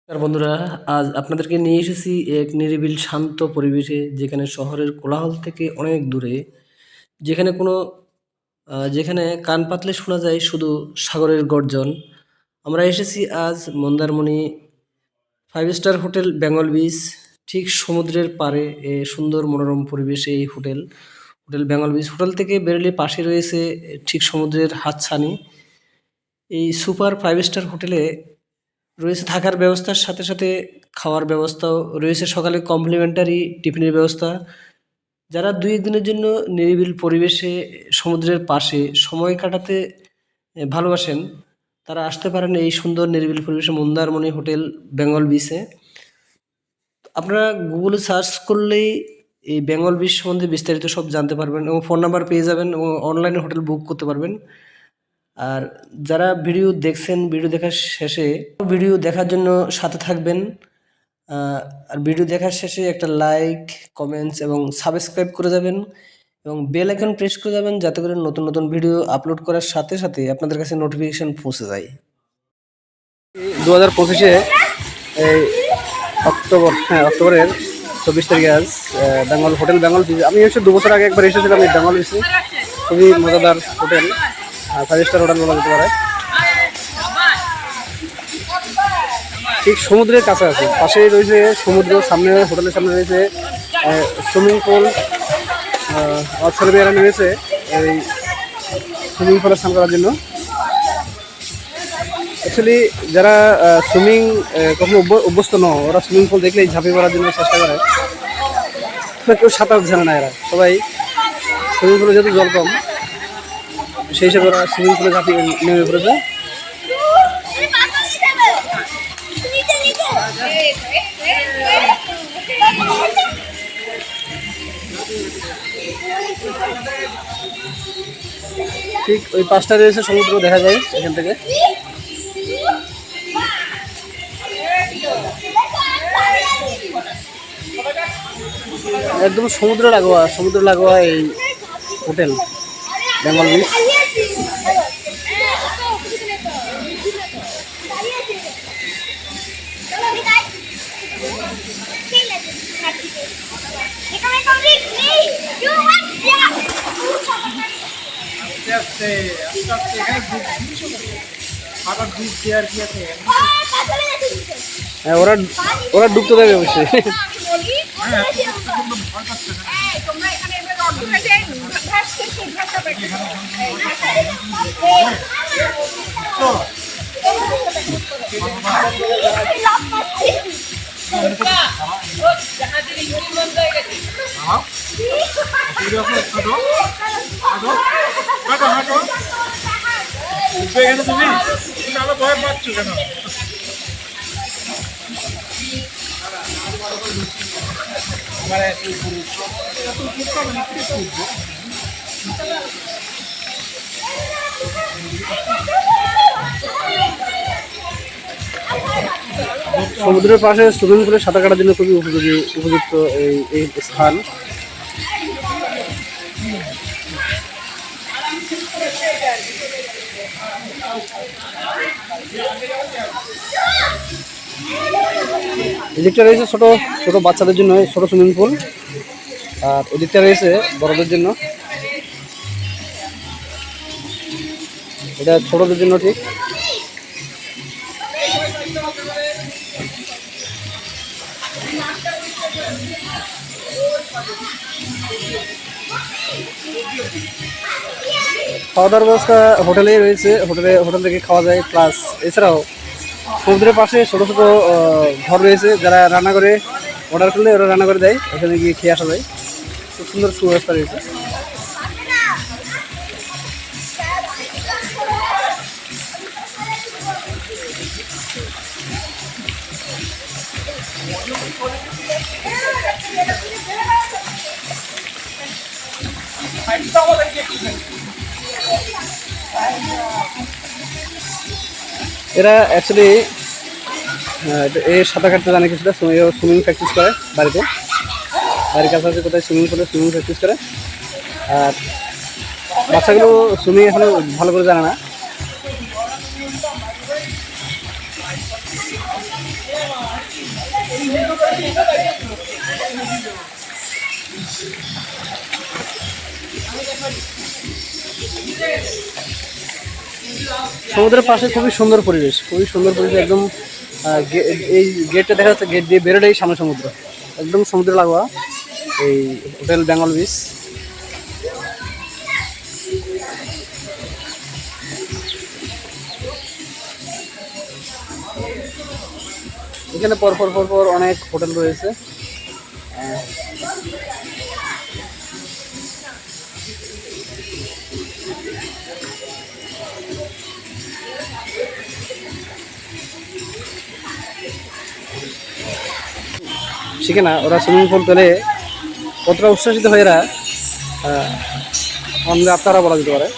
আর বন্ধুরা, আজ আপনাদেরকে নিয়ে এসেছি এক নিরিবিল শান্ত পরিবেশে, যেখানে শহরের কোলাহল থেকে অনেক দূরে, যেখানে কোনো যেখানে কান পাতলে শোনা যায় শুধু সাগরের গর্জন। আমরা এসেছি আজ Mandarmani five star hotel Bengal beach, ঠিক সমুদ্রের পাড়ে সুন্দর মনোরম পরিবেশে এই hotel hotel Bengal beach. Hotel থেকে বেরোলে পাশে রয়েছে ঠিক সমুদ্রের হাতছানি। এই সুপার ফাইভ স্টার হোটেলে রয়েছে থাকার ব্যবস্থার সাথে সাথে খাওয়ার ব্যবস্থাও রয়েছে, সকালে কমপ্লিমেন্টারি টিফিনের ব্যবস্থা। যারা ২-১ দিনের জন্য নিরিবিল পরিবেশে সমুদ্রের পাশে সময় কাটাতে ভালোবাসেন, তারা আসতে পারেন এই সুন্দর নিরিবিল পরিবেশে মন্দারমণি হোটেল বেঙ্গল বিচে। আপনারা গুগলে সার্চ করলেই এই বেঙ্গল বিচ সম্বন্ধে বিস্তারিত সব জানতে পারবেন এবং ফোন নাম্বার পেয়ে যাবেন এবং অনলাইনে হোটেল বুক করতে পারবেন। আর যারা ভিডিও দেখছেন, ভিডিও দেখার শেষে ভিডিও দেখার জন্য সাথে থাকবেন। আর ভিডিও দেখার শেষে একটা লাইক, কমেন্টস এবং সাবস্ক্রাইব করে যাবেন এবং বেল আইকন প্রেস করে যাবেন, যাতে করে নতুন নতুন ভিডিও আপলোড করার সাথে সাথে আপনাদের কাছে নোটিফিকেশন পৌঁছে যায়। 2025-এ এই অক্টোবরের 24 তারিখে আজ হোটেল বেঙ্গল বিচ। আমি হচ্ছে 2 বছর আগে একবার এসেছিলাম এই বেঙ্গল বিচে। খুবই মজাদার হোটেল, 5 স্টার হোটেল বলা যেতে পারে। ঠিক সমুদ্রের কাছাকাছি, পাশেই রয়েছে সমুদ্র, সামনে হোটেলের সামনে রয়েছে সুইমিং পুল। ছেলেমেয়েরা নেমেছে এই সুইমিং পুলে স্নান করার জন্য। অ্যাকচুয়ালি যারা সুইমিং কখনো অভ্যস্ত নয়, ওরা সুইমিং পুল দেখলেই ঝাঁপিয়ে পড়ার জন্য চেষ্টা করে, কেউ সাঁতার জানে না। এরা সবাই সুইমিং পুলে যেহেতু জল কম, সেই হিসাবে ওরা সুইমিং পুলে ঝাঁপিয়ে নেমে পড়েছে। ঠিক ওই পাশটা রয়েছে সমুদ্র, দেখা যায় এখান থেকে। একদম সমুদ্র লাগোয়া এই হোটেল বেঙ্গল বিচ। হ্যাঁ, ওরা ডুবতে দেবে অবশ্যই। ভয় পাচ্ছ কেন? সমুদ্রের পাশে সুইমিং পুলে সাঁতার কাটার জন্য খুবই উপযুক্ত এই স্থান। এদিকটা রয়েছে ছোট ছোট বাচ্চাদের জন্য ছোট সুইমিং পুল, আর এদিকটা রয়েছে বড়দের জন্য। এটা ছোটদের জন্য। ঠিক খাওয়া দাওয়ার ব্যবস্থা হোটেলেই রয়েছে, হোটেল থেকে খাওয়া যায়। প্লাস এছাড়াও সমুদ্রের পাশে ছোট ছোট ঘর রয়েছে, যারা রান্না করে অর্ডার করলে ওরা রান্না করে দেয়, ওখানে গিয়ে খেয়ে আসা যায়। খুব সুন্দর সুব্যবস্থা রয়েছে। এরা অ্যাকচুয়ালি এই সাঁতার কাটতে জানে, কিছুটা সুইমিং প্র্যাকটিস করে বাড়ির কাছাকাছি কোথায় সুইমিং প্র্যাকটিস করে। আর বাচ্চাগুলো সুইমিং এখনো ভালো করে জানে না। সমুদ্রের পাশে খুবই সুন্দর পরিবেশ, একদম। এই গেটটা দেখা যাচ্ছে, গেট দিয়ে বেরোলেই সামনে সমুদ্র, একদম সমুদ্রে লাগোয়া এই হোটেল বেঙ্গল বিচ। এখানে পরপর পরপর অনেক হোটেল রয়েছে। সেখানে ওরা সুইমিং পুল পেলে কতটা উচ্ছ্বাসিত হয়ে এরা আমাদের আপনারা বলা যেতে পারে।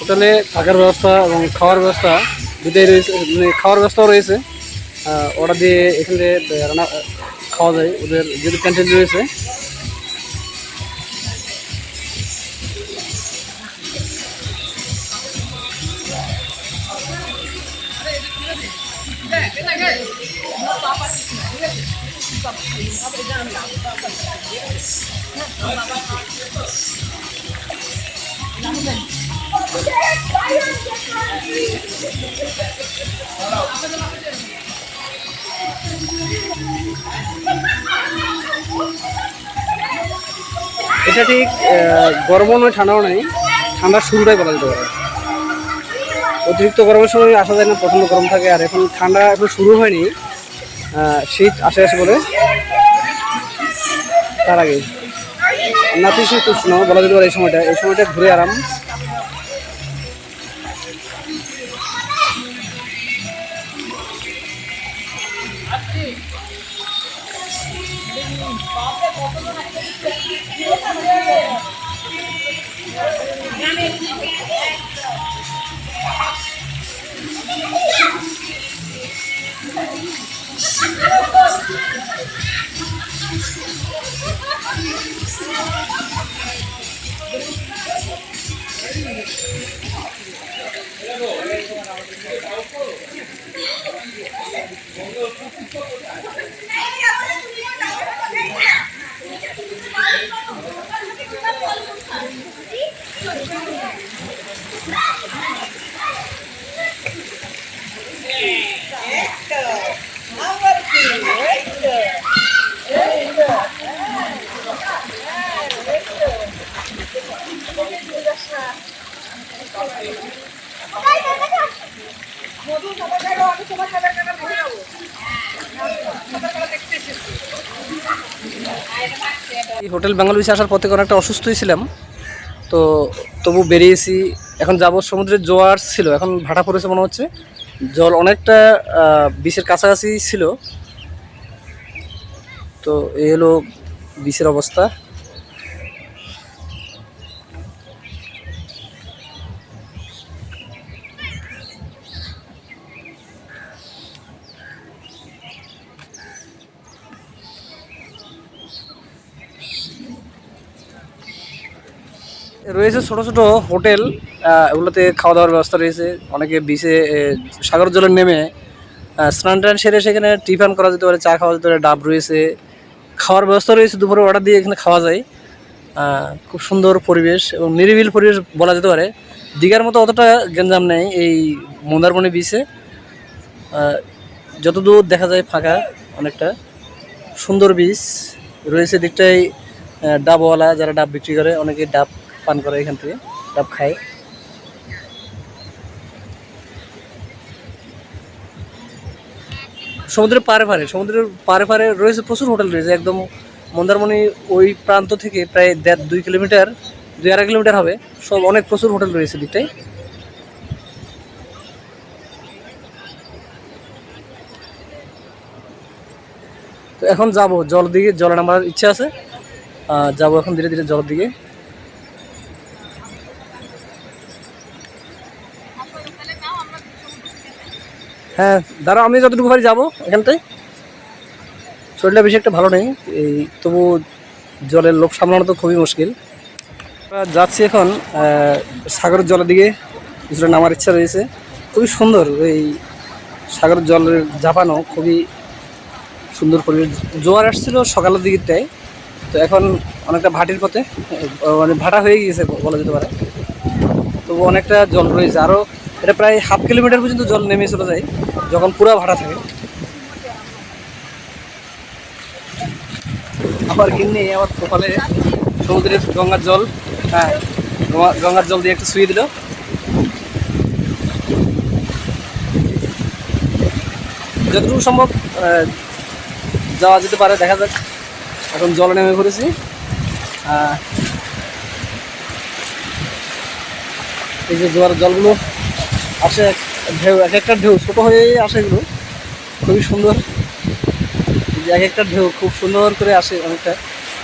হোটেলে থাকার ব্যবস্থা এবং খাওয়ার ব্যবস্থা দুটোই রয়েছে, মানে খাওয়ার ব্যবস্থাও রয়েছে। অর্ডার দিয়ে এখান থেকে রান্না খাওয়া যায়, ওদের যেহেতু ক্যান্টিন রয়েছে। এটা ঠিক গরমও নয় ঠান্ডাও নেই, ঠান্ডার শুরুটাই বলা যেতে পারে। অতিরিক্ত গরমের সময় আসা যায় না, প্রচণ্ড গরম থাকে। আর এখন ঠান্ডা এখন শুরু হয়নি, শীত আসে বলে তার আগে নাতিশীতোষ্ণ বলা যেতে পারে। এই সময়টা ঘুরে আরাম। এই হোটেল বেঙ্গল বিচে আসার পথে অনেকটা অসুস্থই ছিলাম, তো তবু বেরিয়েছি। এখন যাব, সমুদ্রের জোয়ার ছিল, এখন ভাটা পড়েছে মনে হচ্ছে। জল অনেকটা বিচের কাছাকাছি ছিল। তো এই হলো বিচের অবস্থা। রয়েছে ছোট ছোট হোটেল, এগুলোতে খাওয়া দাওয়ার ব্যবস্থা রয়েছে। অনেকে বিচে সাগর জলে নেমে স্নান টান সেরে সেখানে টিফান করা যেতে পারে, চা খাওয়া যেতে পারে, ডাব রয়েছে, খাওয়ার ব্যবস্থা রয়েছে। দুপুরে অর্ডার দিয়ে এখানে খাওয়া যায়। খুব সুন্দর পরিবেশ এবং নিরিবিল পরিবেশ বলা যেতে পারে। দীঘার মতো অতটা গ্যাঞ্জাম নেই এই মন্দারমণি বিচে। যতদূর দেখা যায় ফাঁকা, অনেকটা সুন্দর বিচ রয়েছে। দিকটাই ডাবওয়ালা, যারা ডাব বিক্রি করে, অনেকে ডাব পান করে, এখান থেকে ডাব খায়। সমুদ্রের পারে পারে রয়েছে প্রচুর হোটেল রয়েছে একদম। মন্দারমণি ওই প্রান্ত থেকে প্রায় 1.5-2 কিলোমিটার, 2-2.5 কিলোমিটার হবে। সব অনেক প্রচুর হোটেল রয়েছে দিকটায়। তো এখন যাব জলের দিকে, জলে নামার ইচ্ছা আছে। যাবো এখন ধীরে ধীরে জলের দিকে। হ্যাঁ দাঁড়াও, আমি যতটুকু পারি যাবো এখানটায়। শরীরটা বেশি একটা ভালো নেই, এই তবু জলের লোভ সামলানো তো খুবই মুশকিল। আমরা যাচ্ছি এখন সাগরের জলের দিকে, কিছুটা নামার ইচ্ছা রয়েছে। খুবই সুন্দর এই সাগরের জলের ঝাঁপানো, খুবই সুন্দর পরিবেশ। জোয়ার আসছিল সকালের দিকটায়, তো এখন অনেকটা ভাটির পথে, মানে ভাটা হয়ে গিয়েছে বলা যেতে পারে। তবু অনেকটা জল রয়েছে আরও, এটা প্রায় 1/2 কিলোমিটার পর্যন্ত জল নেমে চলে যায় যখন পুরো ভাটা থাকে। আবার কিনে আমার কপালে সমুদ্রের গঙ্গার জল, হ্যাঁ গঙ্গার জল দিয়ে একটু শুয়ে দিল। যতটুকু সম্ভব যাওয়া যেতে পারে, দেখা যাক। এখন জলে নেমে পড়েছি। এই যে জোয়ার জলগুলো আসে, ঢেউ এক একটা ঢেউ ছোটো হয়েই আসে, এগুলো খুবই সুন্দর। যে এক একটা ঢেউ খুব সুন্দর করে আসে অনেকটা।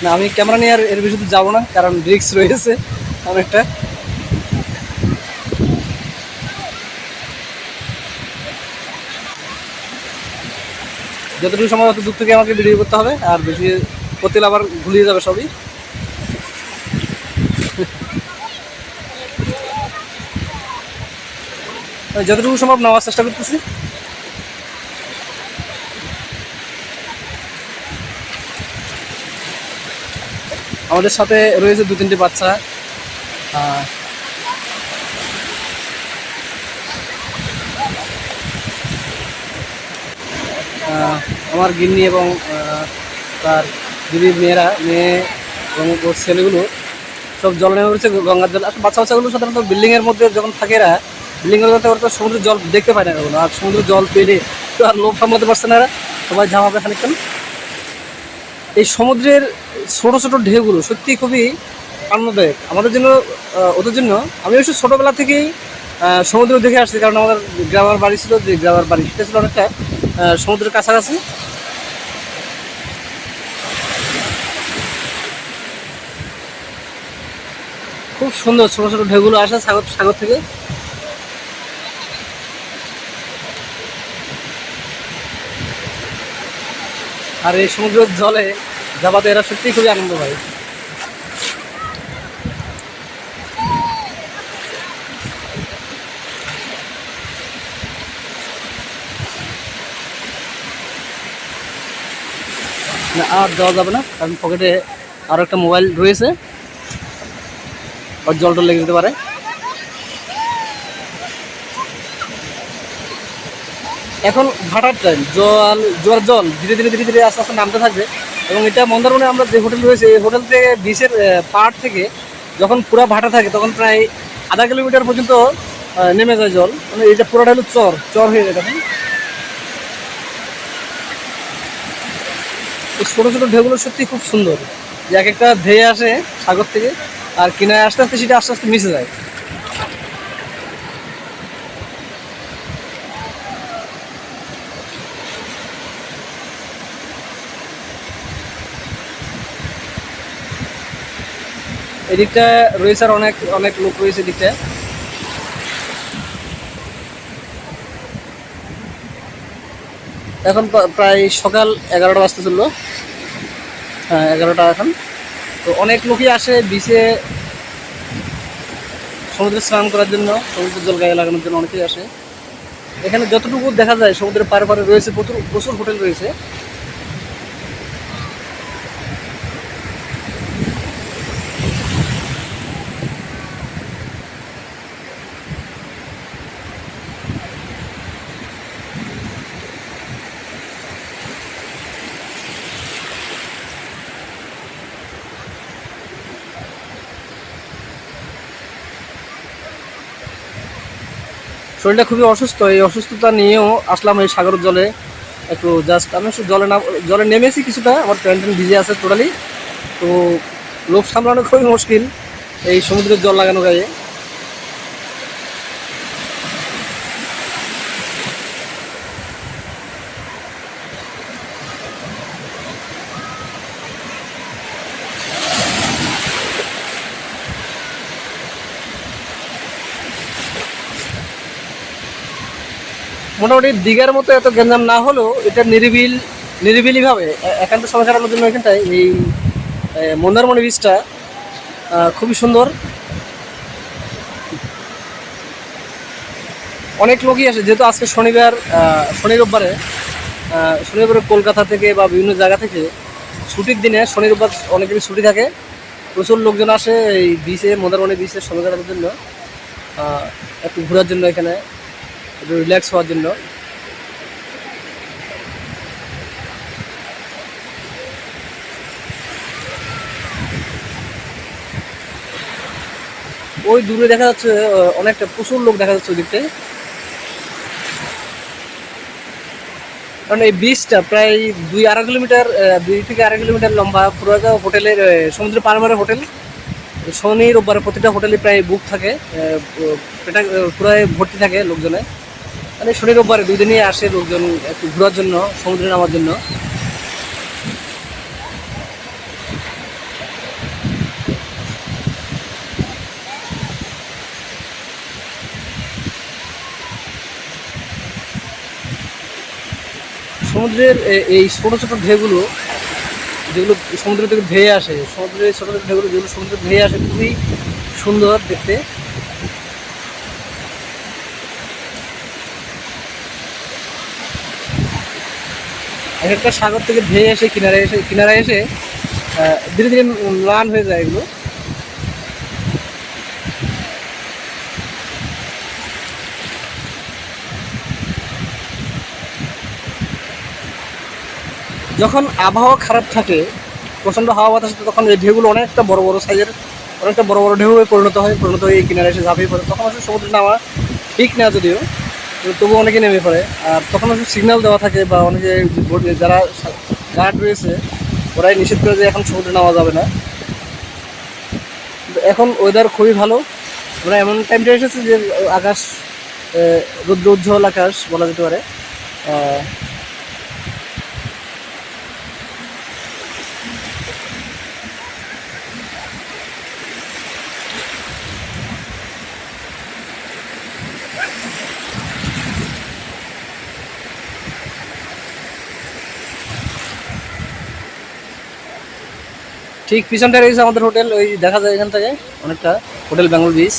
না আমি ক্যামেরা নিয়ে আর এর ভিতরে যাবো না, কারণ রিস্ক রয়েছে অনেকটা। যতটুকু সময় অত দূর থেকে আমাকে ভিডিও করতে হবে, আর বেশি করতে গেলে আবার ভুলিয়ে যাবে সবই। যতটুকু সম্ভব নেওয়ার চেষ্টা করতেছি। আমাদের সাথে রয়েছে 2-3টে বাচ্চা। আমার গিন্নি এবং তার দিদির মেয়ে এবং ওর ছেলেগুলো সব জল নেমে পড়েছে গঙ্গার জল। আর বাচ্চা বাচ্চাগুলো সাধারণত বিল্ডিংয়ের মধ্যে যখন থাকে এরা, বিল্ডিংয়ের মধ্যে ওরা তো সমুদ্রের জল দেখতে পায় না কখনো। আর সমুদ্রের জল পেলে তো আর লোভ সামলাতে পারছে না এরা, সবাই ঝামাবে খানিকক্ষণ। এই সমুদ্রের ছোটো ছোটো ঢেউগুলো সত্যি খুবই আনন্দদায়ক আমাদের জন্য, ওদের জন্য। আমি অবশ্য ছোটোবেলা থেকেই সমুদ্র দেখে আসছি, কারণ আমাদের গ্রামের বাড়ি ছিল, যে গ্রামের বাড়ি সেটা ছিল অনেকটা সমুদ্রের কাছাকাছি। খুব সুন্দর ছোটো ছোটো ঢেউগুলো আসে সাগর সাগর থেকে। আর এই সমুদ্রের জলে যাবাতে এরা সত্যিই খুবই আনন্দ পায়। না আর যাওয়া যাবে না, কারণ পকেটে আরও একটা মোবাইল রয়েছে, আর জল টল লেগে যেতে পারে। এখন ভাটার টাইম, জোয়ার জল ধীরে ধীরে ধীরে ধীরে আস্তে আস্তে নামতে থাকবে। এবং এটা মন্দারমণি আমরা যে হোটেল রয়েছে, এই হোটেল থেকে বিচের পাড় থেকে যখন পুরা ভাটা থাকে তখন প্রায় 1/2 কিলোমিটার পর্যন্ত নেমে যায় জল। মানে এটা পুরোটা হলো চর চর হয়ে যায় তখন। এই ছোটো ছোটো ঢেউগুলো সত্যি খুব সুন্দর, যে এক একটা ধেয়ে আসে সাগর থেকে, আর কিনারে আস্তে আস্তে সেটা আস্তে আস্তে মিশে যায়। এদিকটা রয়েছে আর অনেক অনেক লোক রয়েছে এদিকটায়। এখন প্রায় সকাল 11টা বাজতে চললো, হ্যাঁ 11টা এখন। তো অনেক লোকই আসে বিচে সমুদ্রে স্নান করার জন্য, সমুদ্রের জল গায়ে লাগানোর জন্য অনেকেই আসে। এখানে যতটুকু দেখা যায় সমুদ্রের পাড়ে পাড়ে রয়েছে প্রচুর প্রচুর হোটেল রয়েছে। শরীরটা খুবই অসুস্থ, এই অসুস্থতা নিয়েও আসলাম এই সাগরের জলে একটু জাস্ট আমি একটু জলে নেমেছি কিছুটা, আমার প্যান্ট ভিজে আছে টোটালি। তো লোভ সামলানো খুবই মুশকিল এই সমুদ্রের জল লাগানো গায়ে। মোটামুটি দীঘার মতো এত গ্যাঞ্জাম না হলেও এটা নিরিবিলিভাবে একান্ত সময় কাটানোর জন্য এখানটায় এই মন্দারমণি বীচটা খুবই সুন্দর। অনেক লোকই আসে, যেহেতু আজকে শনিবার, শনি রোববারে কলকাতা থেকে বা বিভিন্ন জায়গা থেকে ছুটির দিনে শনি রোববার অনেকেরই ছুটি থাকে, প্রচুর লোকজন আসে এই বিচে, মন্দারমণি বিচে সময় কাটানোর জন্য, একটু ঘোরার জন্য, এখানে একটু রিল্যাক্স হওয়ার জন্য। ওই দূরে দেখা যাচ্ছে অনেকটা প্রচুর লোক দেখা যাচ্ছে ওদিকটায়। কারণ এই বিচটা প্রায় 2-2.5 কিলোমিটার, 2 থেকে 2.5 কিলোমিটার লম্বা। পুরো হোটেলের সমুদ্রের পাড়ে হোটেল, শনি রোববারে প্রতিটা হোটেলে প্রায় বুক থাকে, এটা পুরো ভর্তি থাকে লোকজনে। মানে শনি রোববারে 2 দিনই আসে লোকজন একটু ঘোরার জন্য, সমুদ্রে নামার জন্য। সমুদ্রের এই ছোটো ছোটো ঢেউগুলো যেগুলো সমুদ্র থেকে ধেয়ে আসে, সমুদ্রের ছোটো ছোটো ঢেউগুলো যেগুলো সমুদ্রে ধেয়ে আসে, খুবই সুন্দর দেখতে। এক একটা সাগর থেকে ধেয়ে এসে কিনারায় এসে ধীরে ধীরে ম্লান হয়ে যায় এগুলো। যখন আবহাওয়া খারাপ থাকে, প্রচণ্ড হাওয়া বাতাস, তখন এই ঢেউগুলো অনেকটা বড় বড় সাইজের, অনেকটা বড় বড় ঢেউ হয়ে পরিণত হয়ে এই কিনারে এসে ঝাঁপিয়ে পড়ে। তখন আসলে সমুদ্রে নামা ঠিক না যদিও, তবু অনেকে নেমে পড়ে। আর তখন আসলে সিগন্যাল দেওয়া থাকে, বা অনেকে যারা গার্ড রয়েছে ওরাই নিষেধ করে যে এখন সমুদ্রে নামা যাবে না। এখন ওয়েদার খুবই ভালো, আমরা এমন টাইমটা এসেছে যে আকাশ রৌদ্র উজ্জ্বল আকাশ বলা যেতে পারে। ঠিক পিছনটায় রয়েছে আমাদের হোটেল, ওই দেখা যায় এখান থেকে অনেকটা, হোটেল বেঙ্গল বিচ।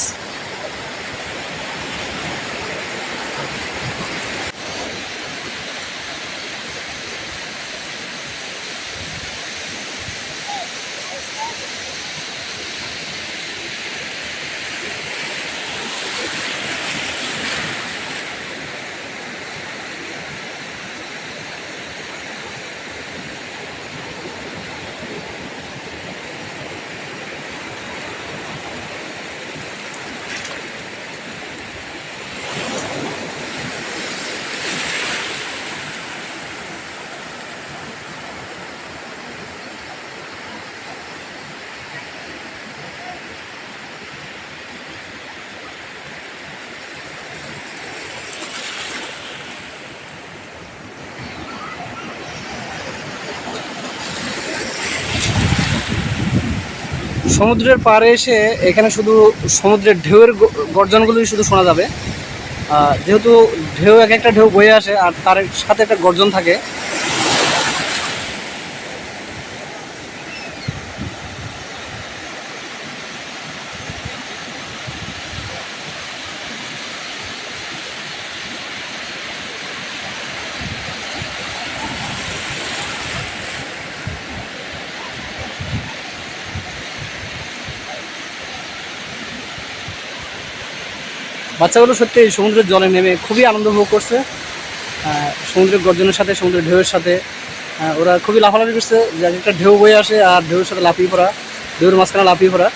সমুদ্রের পাড়ে এসে এখানে শুধু সমুদ্রের ঢেউয়ের গর্জনগুলোই শুধু শোনা যাবে। যেহেতু ঢেউ এক একটা ঢেউ বয়ে আসে আর তার সাথে একটা গর্জন থাকে। বাচ্চাগুলো সত্যি সমুদ্রের জলে নেমে খুবই আনন্দ উপভোগ করছে, সমুদ্রের গর্জনের সাথে, সমুদ্রের ঢেউয়ের সাথে। ওরা খুবই লাফালাফি করছে, যে একটা ঢেউ বয়ে আসে আর ঢেউয়ের সাথে লাফিয়ে পড়া, ঢেউয়ের মাঝখানে লাফিয়ে পড়া।